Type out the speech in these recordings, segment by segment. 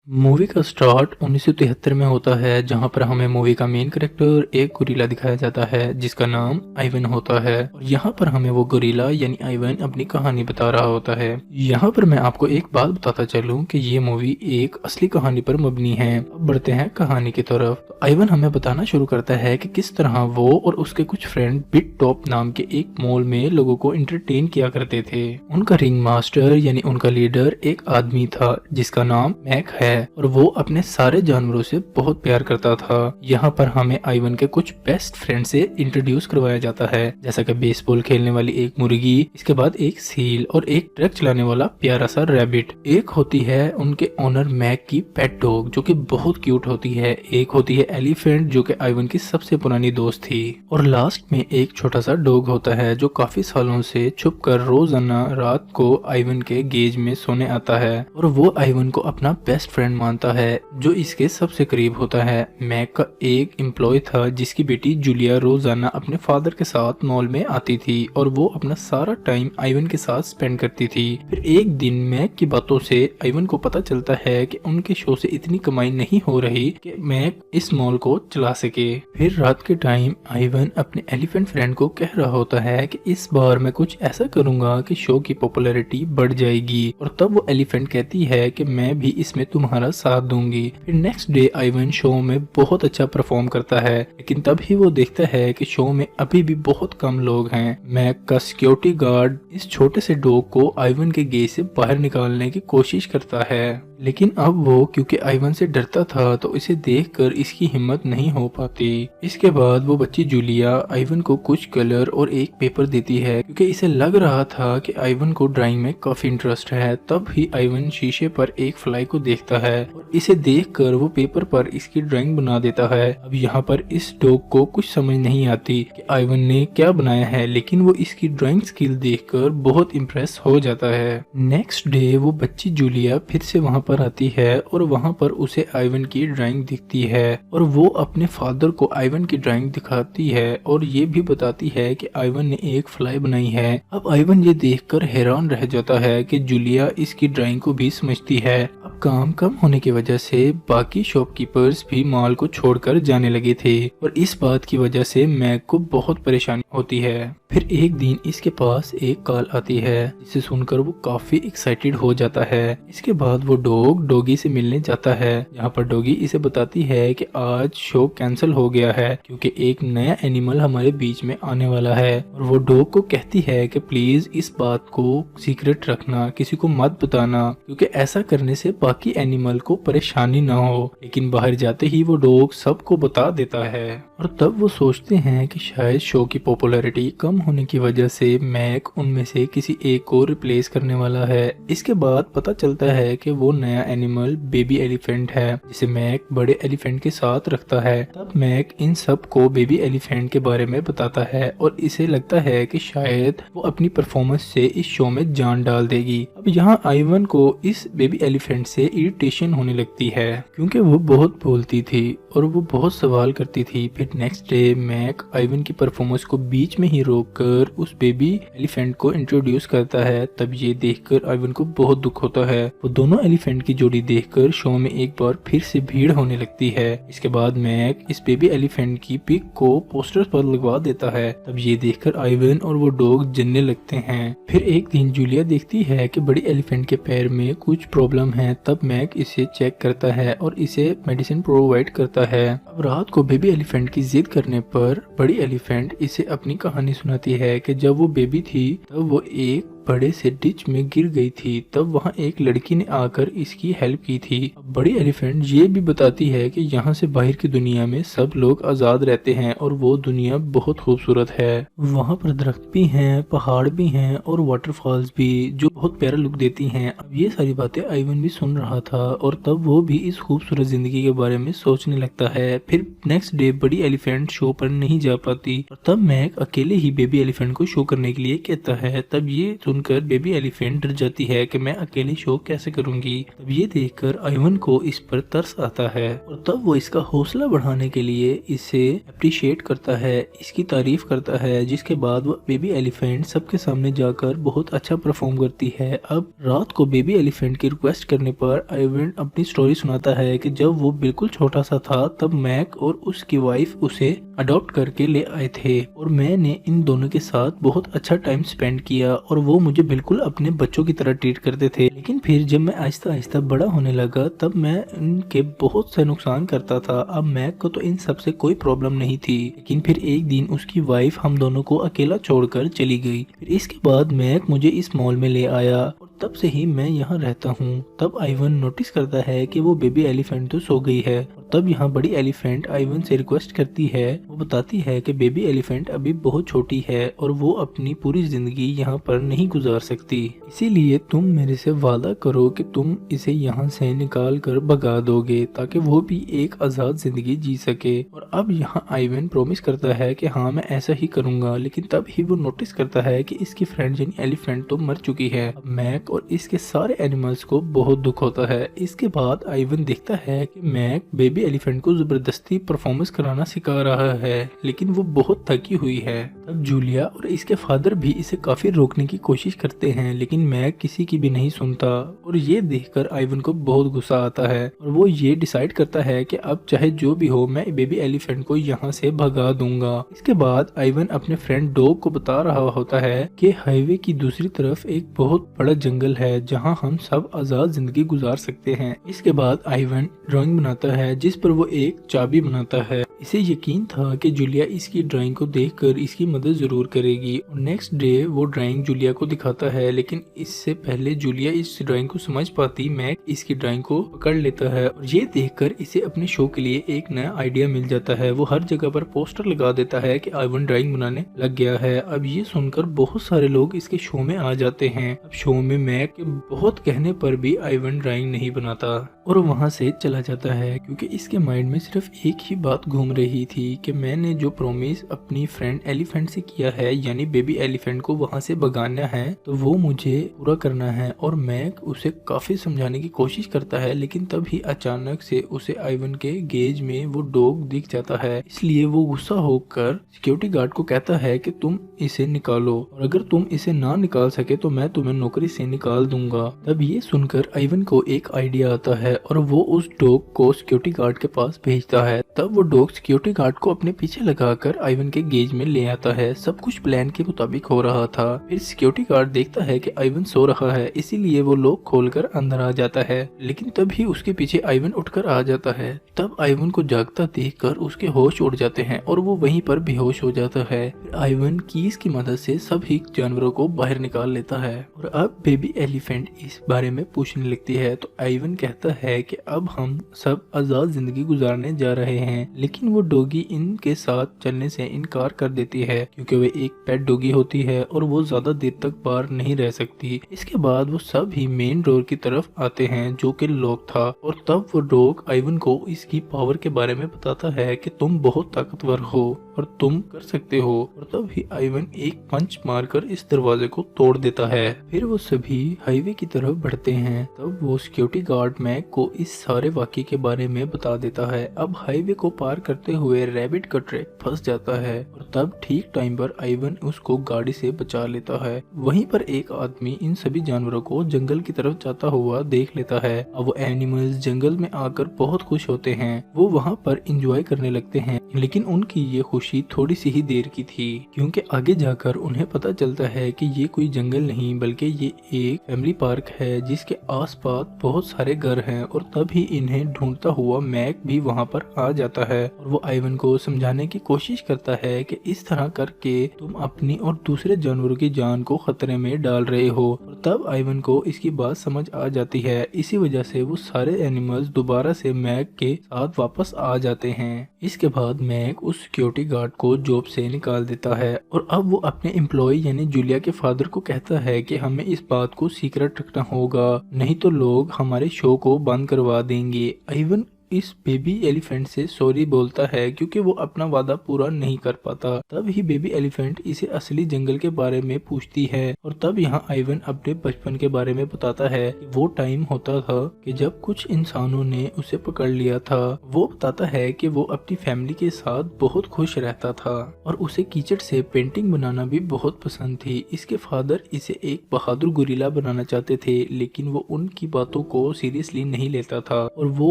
Movie का start 1973 में होता है, जहां पर हमें मूवी का मेन कैरेक्टर एक गोरिल्ला दिखाया जाता है जिसका नाम आइवन होता है। और यहाँ पर हमें वो गोरिल्ला यानी आइवन अपनी कहानी बता रहा होता है। यहाँ पर मैं आपको एक बात बताता चलूं कि ये मूवी एक असली कहानी पर मबनी है। अब बढ़ते हैं कहानी की तरफ। तो आइवन हमें बताना शुरू करता है कि किस तरह वो और उसके कुछ फ्रेंड बिट टॉप नाम के एक मॉल में लोगों को एंटरटेन किया करते थे। उनका रिंग मास्टर यानी उनका लीडर एक आदमी था जिसका नाम मैक है और वो अपने सारे जानवरों से बहुत प्यार करता था। यहाँ पर हमें आइवन के कुछ बेस्ट फ्रेंड से इंट्रोड्यूस करवाया जाता है, जैसा कि बेसबॉल खेलने वाली एक मुर्गी, इसके बाद एक सील और एक ट्रक चलाने वाला प्यारा सा रैबिट। एक होती है उनके ओनर मैक की पेट डॉग जो कि बहुत क्यूट होती है। एक होती है एलिफेंट जो कि आइवन की सबसे पुरानी दोस्त थी। और लास्ट में एक छोटा सा डॉग होता है जो काफी सालों से छुप कर रोजाना रात को आइवन के गेज में सोने आता है और वो आइवन को अपना बेस्ट फ्रेंड मानता है जो इसके सबसे करीब होता है। मैक का एक एम्प्लॉय था जिसकी बेटी जूलिया रोजाना अपने फादर के साथ मॉल में आती थी और वो अपना सारा टाइम आइवन के साथ स्पेंड करती थी। फिर एक दिन मैक की बातों से आइवन को पता चलता है कि उनके शो से इतनी कमाई नहीं हो रही कि मैक इस मॉल को चला सके। फिर रात के टाइम आइवन अपने एलिफेंट फ्रेंड को कह रहा होता है कि इस बार मैं कुछ ऐसा करूंगा कि शो की पॉपुलैरिटी बढ़ जाएगी। और तब वो एलिफेंट कहती है कि मैं भी इसमें तुम्हारा साथ दूंगी। फिर नेक्स्ट डे आइवन शो में बहुत अच्छा परफॉर्म करता है, लेकिन तभी वो देखता है कि शो में अभी भी बहुत कम लोग हैं। मैक का सिक्योरिटी गार्ड इस छोटे से डॉग को आइवन के गेट से बाहर निकालने की कोशिश करता है, लेकिन अब वो क्योंकि आइवन से डरता था तो इसे देखकर इसकी हिम्मत नहीं हो पाती। इसके बाद वो बच्ची जूलिया आइवन को कुछ कलर और एक पेपर देती है क्योंकि इसे लग रहा था कि आइवन को ड्राइंग में काफी इंटरेस्ट है। तब ही आइवन शीशे पर एक फ्लाई को देखता है और इसे देखकर वो पेपर पर इसकी ड्राइंग बना देता है। अब यहाँ पर इस डॉग को कुछ समझ नहीं आती कि आइवन ने क्या बनाया है, लेकिन वो इसकी ड्राइंग स्किल देखकर बहुत इम्प्रेस हो जाता है। नेक्स्ट डे वो बच्ची जूलिया फिर से वहाँ पर आती है और वहाँ पर उसे आइवन की ड्राइंग दिखती है और वो अपने फादर को आइवन की ड्राइंग दिखाती है और ये भी बताती है कि आइवन ने एक फ्लाई बनाई है। अब आइवन ये देखकर हैरान रह जाता है कि जूलिया इसकी ड्राइंग को भी समझती है। अब काम कम होने की वजह से बाकी शॉपकीपर्स भी मॉल को छोड़कर जाने लगे थे और इस बात की वजह से मैक को बहुत परेशानी होती है। फिर एक दिन इसके पास एक कॉल आती है जिसे सुनकर वो काफी एक्साइटेड हो जाता है। इसके बाद वो डॉगी से मिलने जाता है, यहाँ पर डॉगी इसे बताती है कि आज शो कैंसिल हो गया है क्योंकि एक नया एनिमल हमारे बीच में आने वाला है। और वो डॉग को कहती है कि प्लीज इस बात को सीक्रेट रखना, किसी को मत बताना क्योंकि ऐसा करने से बाकी एनिमल को परेशानी ना हो। लेकिन बाहर जाते ही वो डॉग सबको बता देता है और तब वो सोचते हैं कि शायद शो की पॉपुलैरिटी कम होने की वजह से मैक उनमें से किसी एक को रिप्लेस करने वाला है। इसके बाद पता चलता है कि वो नया एनिमल बेबी एलिफेंट है जिसे मैक बड़े एलिफेंट के साथ रखता है। तब मैक इन सब को बेबी एलिफेंट के बारे में बताता है और इसे लगता है कि शायद वो अपनी परफॉर्मेंस से इस शो में जान डाल देगी। अब यहाँ आइवन को इस बेबी एलिफेंट से इरिटेशन होने लगती है क्योंकि वो बहुत बोलती थी और वो बहुत सवाल करती थी। फिर नेक्स्ट डे मैक आइवन की परफॉर्मेंस को बीच में ही रोककर उस बेबी एलिफेंट को इंट्रोड्यूस करता है। तब ये देखकर आइवन को बहुत दुख होता है। वो दोनों एलिफेंट की जोड़ी देखकर शो में एक बार फिर से भीड़ होने लगती है। इसके बाद मैक इस बेबी एलिफेंट की पिक को पोस्टर पर लगवा देता है। तब ये देखकर आइवन और वो डॉग जलने लगते हैं। फिर एक दिन जूलिया देखती है कि बड़ी एलिफेंट के पैर में कुछ प्रॉब्लम है। तब मैक इसे चेक करता है और इसे मेडिसिन प्रोवाइड करता है। अब रात को बेबी एलिफेंट की जिद करने पर बड़ी एलिफेंट इसे अपनी कहानी सुनाती है कि जब वो बेबी थी तब वो एक बड़े से डिच में गिर गई थी। तब वहाँ एक लड़की ने आकर इसकी हेल्प की थी। अब बड़ी एलिफेंट ये भी बताती है कि यहाँ से बाहर की दुनिया में सब लोग आजाद रहते हैं और वो दुनिया बहुत खूबसूरत है। वहाँ पर दरख्त भी हैं, पहाड़ भी हैं और वाटरफॉल्स भी जो बहुत प्यारा लुक देती हैं। अब ये सारी बातें आइवन भी सुन रहा था और तब वो भी इस खूबसूरत जिंदगी के बारे में सोचने लगता है। फिर नेक्स्ट डे बड़ी एलिफेंट शो पर नहीं जा पाती और तब मैक अकेले ही बेबी एलिफेंट को शो करने के लिए कहता है। तब ये सुनकर बेबी एलिफेंट डर जाती है कि मैं अकेले शो कैसे करूंगी। तब ये देखकर आइवन को इस पर तरस आता है और तब वो इसका हौसला बढ़ाने के लिए इसे अप्रिशिएट करता है, इसकी तारीफ करता है, जिसके बाद वो बेबी एलिफेंट सबके सामने जाकर बहुत अच्छा परफॉर्म करती है। अब रात को बेबी एलिफेंट की रिक्वेस्ट करने पर आइवन अपनी स्टोरी सुनाता है कि जब वो बिल्कुल छोटा सा था तब मैक और उसकी वाइफ उसे अडॉप्ट करके ले आए थे और मैंने इन दोनों के साथ बहुत अच्छा टाइम स्पेंड किया और वो मुझे बिल्कुल अपने बच्चों की तरह ट्रीट करते थे। लेकिन फिर जब मैं आहिस्ता आहिस्ता बड़ा होने लगा तब मैं इनके बहुत से नुकसान करता था। अब मैक को तो इन सब से कोई प्रॉब्लम नहीं थी, लेकिन फिर एक दिन उसकी वाइफ हम दोनों को अकेला छोड़कर चली गई। फिर इसके बाद मैक मुझे इस मॉल में ले आया और तब से ही मैं यहाँ रहता हूँ। तब आइवन नोटिस करता है कि वो बेबी एलिफेंट तो सो गई है और तब यहाँ बड़ी एलिफेंट आइवन से रिक्वेस्ट करती है। वो बताती है कि बेबी एलिफेंट अभी बहुत छोटी है और वो अपनी पूरी जिंदगी यहाँ पर नहीं गुजार सकती, इसीलिए तुम मेरे से वादा करो कि तुम इसे यहाँ से निकाल कर भगा दोगे ताकि वो भी एक आजाद जिंदगी जी सके। और अब यहाँ आइवन प्रॉमिस करता है कि हाँ मैं ऐसा ही करूंगा, लेकिन तब ही वो नोटिस करता है कि इसकी फ्रेंड यानी एलिफेंट तो मर चुकी है। अब मैक और इसके सारे एनिमल्स को बहुत दुख होता है। इसके बाद आइवन देखता है कि मैक बेबी एलिफेंट को जबरदस्ती परफॉर्मेंस कराना सिखा रहा है, लेकिन वो बहुत थकी हुई है। तब जूलिया और इसके फादर भी इसे काफी रोकने की कोशिश करते हैं, लेकिन मैक किसी की भी नहीं सुनता और ये देखकर आइवन को बहुत गुस्सा आता है और वो ये डिसाइड करता है कि अब चाहे जो भी हो मैं बेबी एलिफेंट को यहाँ से भगा दूंगा। इसके बाद आइवन अपने फ्रेंड डॉग को बता रहा होता है कि हाईवे की दूसरी तरफ एक बहुत बड़ा जंगल है जहाँ हम सब आजाद जिंदगी गुजार सकते हैं। इसके बाद आइवन ड्राइंग बनाता है जिस पर वो एक चाबी बनाता है। इसे यकीन था कि जूलिया इसकी ड्राइंग को देखकर इसकी मदद जरूर करेगी और नेक्स्ट डे वो ड्राइंग जूलिया को दिखाता है, लेकिन इससे पहले जूलिया इस ड्राइंग को समझ पाती मैक इसकी ड्राइंग को पकड़ लेता है और ये देखकर इसे अपने शो के लिए एक नया आइडिया मिल जाता है। वो हर जगह पर पोस्टर लगा देता है कि आइवन ड्राइंग बनाने लग गया है। अब ये सुनकर बहुत सारे लोग इसके शो में आ जाते हैं। अब शो में मैक के बहुत कहने पर भी आइवन ड्राइंग नहीं बनाता और वहाँ से चला जाता है, क्योंकि इसके माइंड में सिर्फ एक ही बात घूम रही थी कि मैंने जो प्रॉमिस अपनी फ्रेंड एलिफेंट से किया है यानी बेबी एलिफेंट को वहाँ से भगाना है तो वो मुझे पूरा करना है। और मैक उसे काफी समझाने की कोशिश करता है, लेकिन तब ही अचानक से उसे आइवन के गेज में वो डॉग दिख जाता है। इसलिए वो गुस्सा होकर सिक्योरिटी गार्ड को कहता है कि तुम इसे निकालो और अगर तुम इसे ना निकाल सके तो मैं तुम्हें नौकरी से निकाल दूंगा। तब ये सुनकर आइवन को एक आइडिया आता है और वो उस डॉग को सिक्योरिटी गार्ड के पास भेजता है। तब वो डॉग सिक्योरिटी गार्ड को अपने पीछे लगाकर आइवन के गेज में ले आता है। सब कुछ प्लान के मुताबिक हो रहा था। फिर सिक्योरिटी गार्ड देखता है कि आइवन सो रहा है, इसीलिए वो लॉक खोलकर अंदर आ जाता है, लेकिन तभी उसके पीछे आइवन उठकर आ जाता है। तब आइवन को जागता देखकर उसके होश उड़ जाते हैं और वो वहीं पर बेहोश हो जाता है। फिर आइवन कीज की मदद से सभी जानवरों को बाहर निकाल लेता है और अब बेबी एलिफेंट इस बारे में पूछने लगती है तो आइवन कहता है कि अब हम सब आजाद जिंदगी गुजारने जा रहे हैं, लेकिन वो डॉगी इनके साथ चलने से इनकार कर देती है क्योंकि वे एक पेट डॉगी होती है और वो ज्यादा देर तक बाहर नहीं रह सकती। इसके बाद वो सब ही मेन डोर की तरफ आते हैं जो कि लॉक था और तब वो डॉग आइवन को इसकी पावर के बारे में बताता है कि तुम बहुत ताकतवर हो और तुम कर सकते हो। और तब ही आइवन एक पंच मारकर इस दरवाजे को तोड़ देता है। फिर वो सभी हाईवे की तरफ बढ़ते हैं। तब वो सिक्योरिटी गार्ड मैक को इस सारे वाकये के बारे में बता देता है। अब हाईवे को पार करते हुए रैबिट का ट्रैक फंस जाता है और तब ठीक टाइम पर आइवन उसको गाड़ी से बचा लेता है। वहीं पर एक आदमी इन सभी जानवरों को जंगल की तरफ जाता हुआ देख लेता है। अब वो एनिमल्स जंगल में आकर बहुत खुश होते हैं। वो वहाँ पर एंजॉय करने लगते हैं, लेकिन उनकी ये खुशी थोड़ी सी ही देर की थी, क्योंकि आगे जाकर उन्हें पता चलता है कि ये कोई जंगल नहीं बल्कि ये एक फैमिली पार्क है जिसके आसपास बहुत सारे घर हैं। और तभी इन्हें ढूंढता हुआ मैक भी वहाँ पर आ जाता है और वो आइवन को समझाने की कोशिश करता है कि इस तरह करके तुम अपनी और दूसरे जानवरों की जान को खतरे में डाल रहे हो। और तब आइवन को इसकी बात समझ आ जाती है। इसी वजह से वो सारे एनिमल्स दोबारा से मैक के साथ वापस आ जाते हैं। इसके बाद मैक उस सिक्योरिटी गार्ड को जॉब से निकाल देता है और अब वो अपने एम्प्लॉय यानी जूलिया के फादर को कहता है कि हमें इस बात को सीक्रेट रखना होगा, नहीं तो लोग हमारे शो को बंद करवा देंगे। आइवन इस बेबी एलिफेंट से सॉरी बोलता है क्योंकि वो अपना वादा पूरा नहीं कर पाता। तब ही बेबी एलिफेंट इसे असली जंगल के बारे में पूछती है और तब यहाँ आइवन अपने बचपन के बारे में बताता है कि वो टाइम होता था कि जब कुछ इंसानों ने उसे पकड़ लिया था। वो बताता है कि वो अपनी फैमिली के साथ बहुत खुश रहता था और उसे कीचड़ से पेंटिंग बनाना भी बहुत पसंद थी। इसके फादर इसे एक बहादुर गुरिल्ला बनाना चाहते थे, लेकिन वो उनकी बातों को सीरियसली नहीं लेता था और वो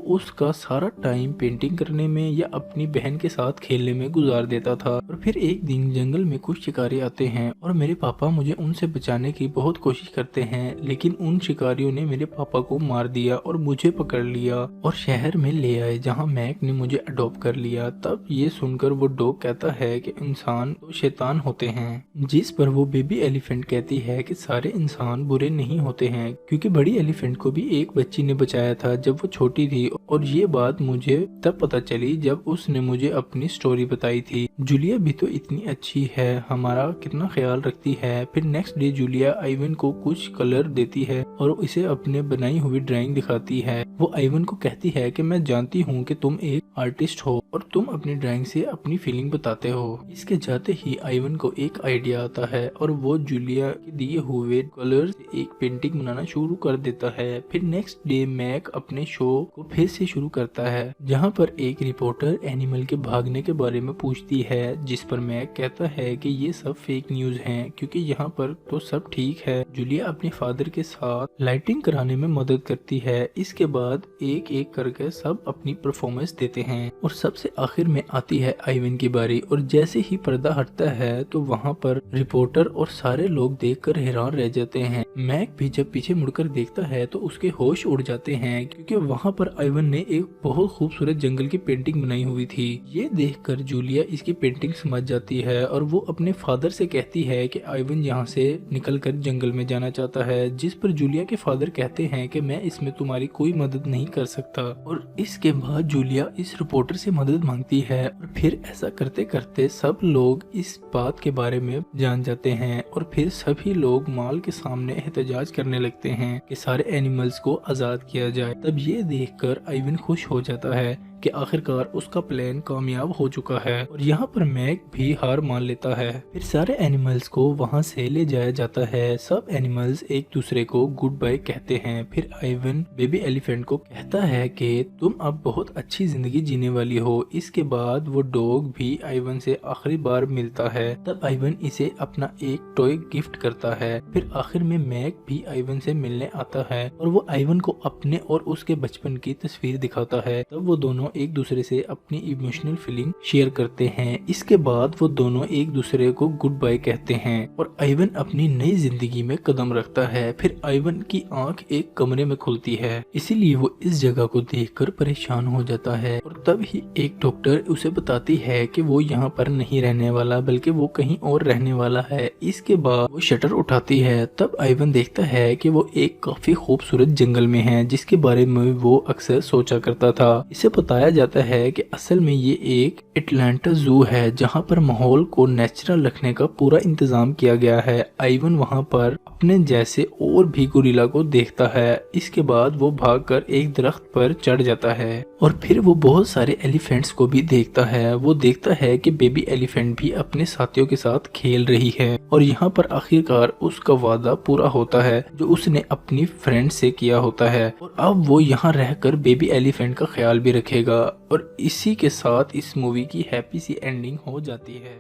उसका सारा टाइम पेंटिंग करने में या अपनी बहन के साथ खेलने में गुजार देता था। और फिर एक दिन जंगल में कुछ शिकारी आते हैं और मेरे पापा मुझे उनसे बचाने की बहुत कोशिश करते हैं, लेकिन उन शिकारियों ने मेरे पापा को मार दिया और मुझे पकड़ लिया और शहर में ले आए जहाँ मैक ने मुझे अडॉप्ट कर लिया। तब ये सुनकर वो डॉग कहता है कि इंसान तो शैतान होते हैं, जिस पर वो बेबी एलिफेंट कहती है कि सारे इंसान बुरे नहीं होते हैं, क्योंकि बड़ी एलिफेंट को भी एक बच्ची ने बचाया था जब वो छोटी थी। और ये बात मुझे तब पता चली जब उसने मुझे अपनी स्टोरी बताई थी। जूलिया भी तो इतनी अच्छी है, हमारा कितना ख्याल रखती है। फिर नेक्स्ट डे जूलिया आइवन को कुछ कलर देती है और इसे अपने बनाई हुई ड्राइंग दिखाती है। वो आइवन को कहती है कि मैं जानती हूँ कि तुम एक आर्टिस्ट हो और तुम अपनी ड्राइंग से अपनी फीलिंग बताते हो। इसके जाते ही आइवन को एक आइडिया आता है और वो जूलिया के दिए हुए कलर से एक पेंटिंग बनाना शुरू कर देता है। फिर नेक्स्ट डे मैक अपने शो को फिर से शुरू करता है, जहाँ पर एक रिपोर्टर एनिमल के भागने के बारे में पूछती है, जिस पर मैक कहता है कि ये सब फेक न्यूज हैं क्योंकि यहाँ पर तो सब ठीक है। जूलिया अपने फादर के साथ लाइटिंग कराने में मदद करती है। इसके बाद एक एक करके सब अपनी परफॉर्मेंस देते हैं और सबसे आखिर में आती है आइवन की बारी। और जैसे ही पर्दा हटता है तो वहाँ पर रिपोर्टर और सारे लोग देखकर हैरान रह जाते हैं। मैक भी जब पीछे मुड़कर देखता है तो उसके होश उड़ जाते हैं, क्योंकि वहाँ पर आइवन ने एक बहुत खूबसूरत जंगल की पेंटिंग बनाई हुई थी। ये देखकर जूलिया इसकी पेंटिंग समझ जाती है और वो अपने फादर से कहती है कि आइवन यहाँ से निकलकर जंगल में जाना चाहता है, जिस पर जूलिया के फादर कहते हैं कि मैं इसमें तुम्हारी कोई मदद नहीं कर सकता। और इसके बाद जूलिया इस रिपोर्टर से मदद मांगती है और फिर ऐसा करते करते सब लोग इस बात के बारे में जान जाते हैं और फिर सभी लोग माल के सामने एहतजाज करने लगते हैं कि सारे एनिमल्स को आजाद किया जाए। तब ये देखकर आइवन खुश हो जाता है कि आखिरकार उसका प्लान कामयाब हो चुका है और यहाँ पर मैक भी हार मान लेता है। फिर सारे एनिमल्स को वहाँ से ले जाया जाता है। सब एनिमल्स एक दूसरे को गुड बाय कहते हैं। फिर आइवन बेबी एलिफेंट को कहता है कि तुम अब बहुत अच्छी जिंदगी जीने वाली हो। इसके बाद वो डॉग भी आइवन से आखिरी बार मिलता है। तब आइवन इसे अपना एक टॉय गिफ्ट करता है। फिर आखिर में मैक भी आइवन से मिलने आता है और वो आइवन को अपने और उसके बचपन की तस्वीर दिखाता है। तब वो दोनों एक दूसरे से अपनी इमोशनल फीलिंग शेयर करते हैं। इसके बाद वो दोनों एक दूसरे को गुड बाय कहते हैं और आइवन अपनी नई जिंदगी में कदम रखता है। फिर आइवन की आंख एक कमरे में खुलती है, इसीलिए वो इस जगह को देखकर परेशान हो जाता है और तब ही एक डॉक्टर उसे बताती है कि वो यहाँ पर नहीं रहने वाला बल्कि वो कहीं और रहने वाला है। इसके बाद वो शटर उठाती है। तब आइवन देखता है कि वो एक काफी खूबसूरत जंगल में है, जिसके बारे में वो अक्सर सोचा करता था। इसे बताया जाता है कि असल में ये एक एटलांटा जू है, जहाँ पर माहौल को नेचुरल रखने का पूरा इंतजाम किया गया है। आइवन वहाँ पर अपने जैसे और भी गोरिल्ला को देखता है। इसके बाद वो भागकर एक दरख्त पर चढ़ जाता है और फिर वो बहुत सारे एलिफेंट्स को भी देखता है। वो देखता है कि बेबी एलिफेंट भी अपने साथियों के साथ खेल रही है और यहाँ पर आखिरकार उसका वादा पूरा होता है जो उसने अपनी फ्रेंड से किया होता है और अब वो यहाँ रहकर बेबी एलिफेंट का ख्याल भी रखेगा। और इसी के साथ इस मूवी की हैप्पी सी एंडिंग हो जाती है।